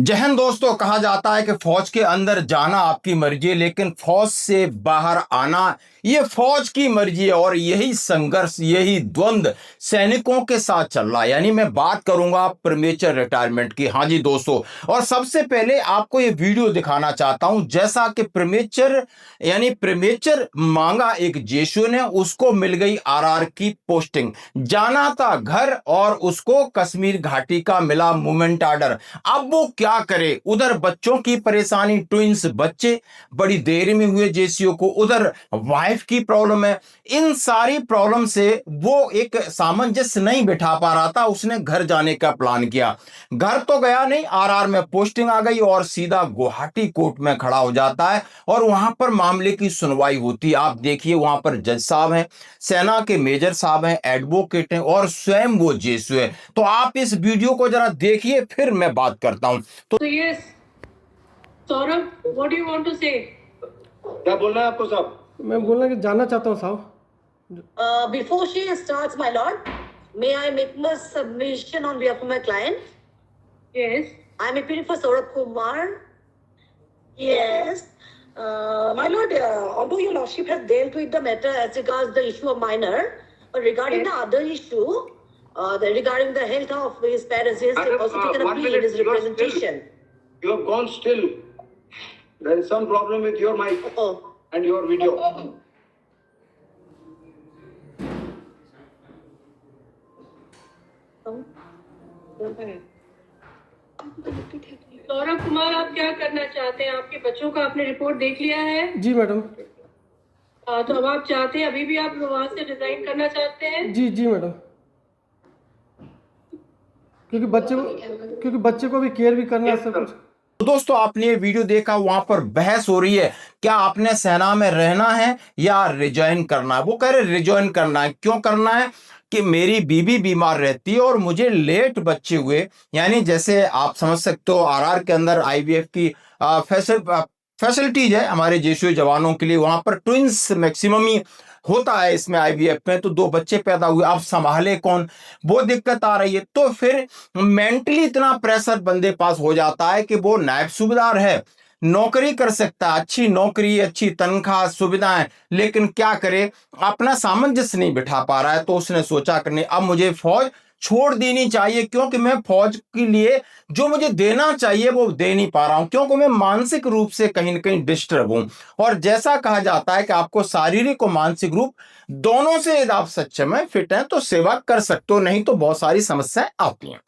जय हिंद दोस्तों। कहा जाता है कि फौज के अंदर जाना आपकी मर्जी है, लेकिन फौज से बाहर आना ये फौज की मर्जी है। और यही संघर्ष, यही द्वंद्व सैनिकों के साथ चल रहा है। यानी मैं बात करूंगा प्रीमेचर रिटायरमेंट की। हाँ जी दोस्तों, और सबसे पहले आपको ये वीडियो दिखाना चाहता हूं। जैसा कि प्रीमेचर मांगा एक जेशु ने, उसको मिल गई आरआर की पोस्टिंग। जाना था घर और उसको कश्मीर घाटी का मिला मूवमेंट आर्डर। अब वो क्या करे? उधर बच्चों की परेशानी, ट्विंस बच्चे बड़ी देर में हुए जेसीओ को, उधर वाइफ की प्रॉब्लम है। इन सारी प्रॉब्लम से वो एक सामंजस्य नहीं बिठा पा रहा था। उसने घर जाने का प्लान किया। घर तो गया नहीं, आरआर में पोस्टिंग आ गई और सीधा गुवाहाटी कोर्ट में खड़ा हो जाता है और वहां पर मामले की सुनवाई होती है। आप देखिए, वहां पर जज साहब हैं, सेना के मेजर साहब हैं, एडवोकेट हैं और स्वयं वो जेसु है। तो आप इस वीडियो को जरा देखिए, फिर मैं बात करता हूं। तो yes Saurabh, what do you want to say? क्या बोलना है आपको साहब? मैं बोलना कि जानना चाहता हूँ साहब। Before she starts, my lord, may I make a submission on behalf of my client? Yes. I'm appealing for Saurabh Kumar. Yes. My lord, although your lordship has dealt with the matter as regards the issue of minor, but regarding the other issue, regarding the health of his parents, he has also taken a plea in his representation. You have gone still. There is some problem with your mic and your video. Saurabh Kumar, आप क्या करना चाहते हैं? आपके बच्चों का आपने report देख लिया है? जी मैडम। तो अब आप चाहते हैं, अभी भी आप वहां से रिजाइन करना चाहते हैं? जी जी मैडम, क्योंकि बच्चे को भी केयर भी करना है सब कुछ। तो दोस्तों, आपने ये वीडियो देखा, वहां पर बहस हो रही है, क्या आपने सेना में रहना है या रिजॉइन करना है। वो कह रहे रिजॉइन करना है। क्यों करना है? कि मेरी बीबी बीमार रहती है और मुझे लेट बच्चे हुए। यानी जैसे आप समझ सकते हो, आरआर के अंदर आईवीएफ की फैसिलिटीज है हमारे जेशु जवानों के लिए। वहां पर ट्विंस मैक्सिमम ही होता है इसमें आईवीएफ में। तो 2 बच्चे पैदा हुए, अब संभाले कौन, वो दिक्कत आ रही है। तो फिर मेंटली इतना प्रेशर बंदे पास हो जाता है कि वो नायब सूबेदार है, नौकरी कर सकता है, अच्छी नौकरी, अच्छी तनख्वाह, सुविधाएं, लेकिन क्या करे, अपना सामंजस्य नहीं बिठा पा रहा है। तो उसने सोचा कि नहीं, अब मुझे फौज छोड़ देनी चाहिए, क्योंकि मैं फौज के लिए जो मुझे देना चाहिए वो दे नहीं पा रहा हूं, क्योंकि मैं मानसिक रूप से कहीं ना कहीं डिस्टर्ब हूं। और जैसा कहा जाता है कि आपको शारीरिक और मानसिक रूप दोनों से यदि आप सक्षम है, फिट है, तो सेवा कर सकते हो, नहीं तो बहुत सारी समस्याएं आती हैं।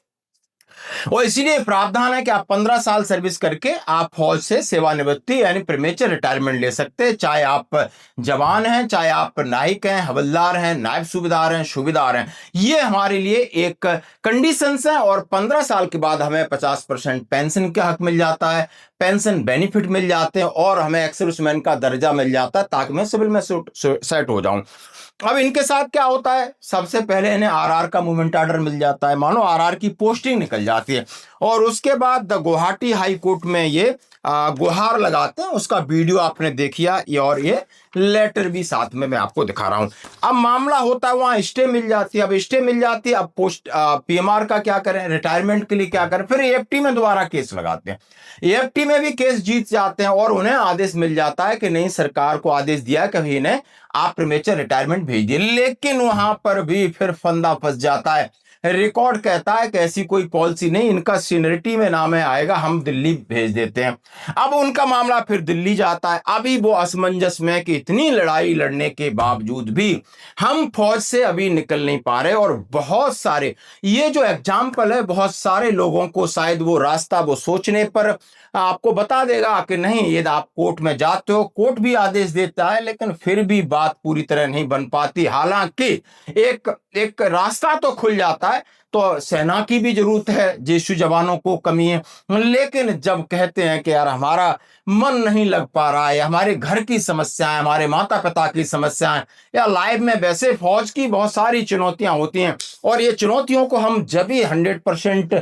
और इसीलिए प्रावधान है कि आप 15 साल सर्विस करके आप फौज से सेवानिवृत्ति यानी प्रीमेचर रिटायरमेंट ले सकते हैं। चाहे आप जवान हैं, चाहे आप नायक हैं, हवलदार हैं, नायब सूबेदार हैं, सूबेदार हैं, ये हमारे लिए एक कंडीशंस है। और 15 साल के बाद हमें 50% पेंशन का हक मिल जाता है, पेंशन बेनिफिट मिल जाते हैं और हमें एक्स सर्विसमैन का दर्जा मिल जाता है, ताकि मैं सिविल में सेट हो जाऊं। अब इनके साथ क्या होता है? सबसे पहले इन्हें आरआर का मूवमेंट आर्डर मिल जाता है, मानो आरआर की पोस्टिंग निकल जाती है। और उसके बाद द गुवाहाटी हाई कोर्ट में ये गुहार लगाते हैं। उसका वीडियो आपने देखिया, और ये लेटर भी साथ में मैं आपको दिखा रहा हूं। अब मामला होता है, वहां स्टे मिल जाती है। अब स्टे मिल जाती है, अब पोस्ट पीएमआर का क्या करें, रिटायरमेंट के लिए क्या करें, फिर एएफटी में दोबारा केस लगाते हैं। एएफटी में भी केस जीत जाते हैं और उन्हें आदेश मिल जाता है कि नहीं, सरकार को आदेश दिया कि इन्हें आप प्रीमेचर रिटायरमेंट भेज दिए। लेकिन वहां पर भी फिर फंदा फंस जाता है। रिकॉर्ड कहता है कि ऐसी कोई पॉलिसी नहीं, इनका सीनियरिटी में नाम है आएगा, हम दिल्ली भेज देते हैं। अब उनका मामला फिर दिल्ली जाता है। अभी वो असमंजस में कि इतनी लड़ाई लड़ने के बावजूद भी हम फौज से अभी निकल नहीं पा रहे। और बहुत सारे, ये जो एग्जाम्पल है, बहुत सारे लोगों को शायद वो रास्ता वो सोचने पर आपको बता देगा कि नहीं, यदि आप कोर्ट में जाते हो, कोर्ट भी आदेश देता है, लेकिन फिर भी बात पूरी तरह नहीं बन पाती। हालांकि एक रास्ता तो खुल जाता है। तो सेना की भी जरूरत है, जेशु जवानों को कमी है, लेकिन जब कहते हैं कि यार हमारा मन नहीं लग पा रहा है, हमारे घर की समस्याएं, हमारे माता पिता की समस्याएं, या लाइफ में वैसे फौज की बहुत सारी चुनौतियां होती हैं, और ये चुनौतियों को हम जब भी 100%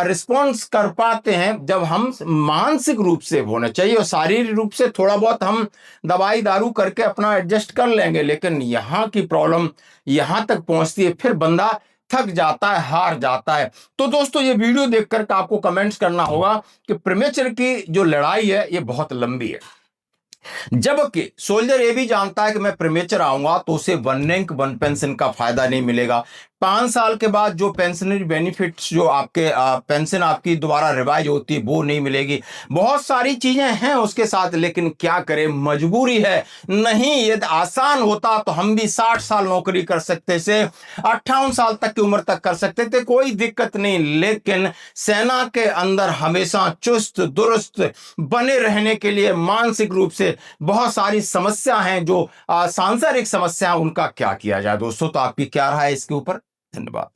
रिस्पॉन्स कर पाते हैं जब हम मानसिक रूप से होना चाहिए। और शारीरिक रूप से थोड़ा बहुत हम दवाई दारू करके अपना एडजस्ट कर लेंगे, लेकिन यहाँ की प्रॉब्लम यहाँ तक पहुँचती है, फिर बंदा थक जाता है, हार जाता है। तो दोस्तों ये वीडियो देख करके आपको कमेंट्स करना होगा कि प्रीमेच्योर की जो लड़ाई है ये बहुत लंबी है। जबकि सोल्जर ये भी जानता है कि मैं प्रीमेच्योर आऊंगा तो उसे वन रैंक वन पेंशन का फायदा नहीं मिलेगा। 5 साल के बाद जो पेंशनरी बेनिफिट्स जो आपके पेंशन आपकी दोबारा रिवाइज होती है वो नहीं मिलेगी। बहुत सारी चीजें हैं उसके साथ, लेकिन क्या करें, मजबूरी है। नहीं, यदि आसान होता तो हम भी 60 साल नौकरी कर सकते थे, 58 साल तक की उम्र तक कर सकते थे, कोई दिक्कत नहीं। लेकिन सेना के अंदर हमेशा चुस्त दुरुस्त बने रहने के लिए मानसिक रूप से बहुत सारी समस्या हैं जो सांसारिक समस्या, उनका क्या किया जाए दोस्तों। तो आपकी क्या राय है इसके ऊपर? धन्यवाद।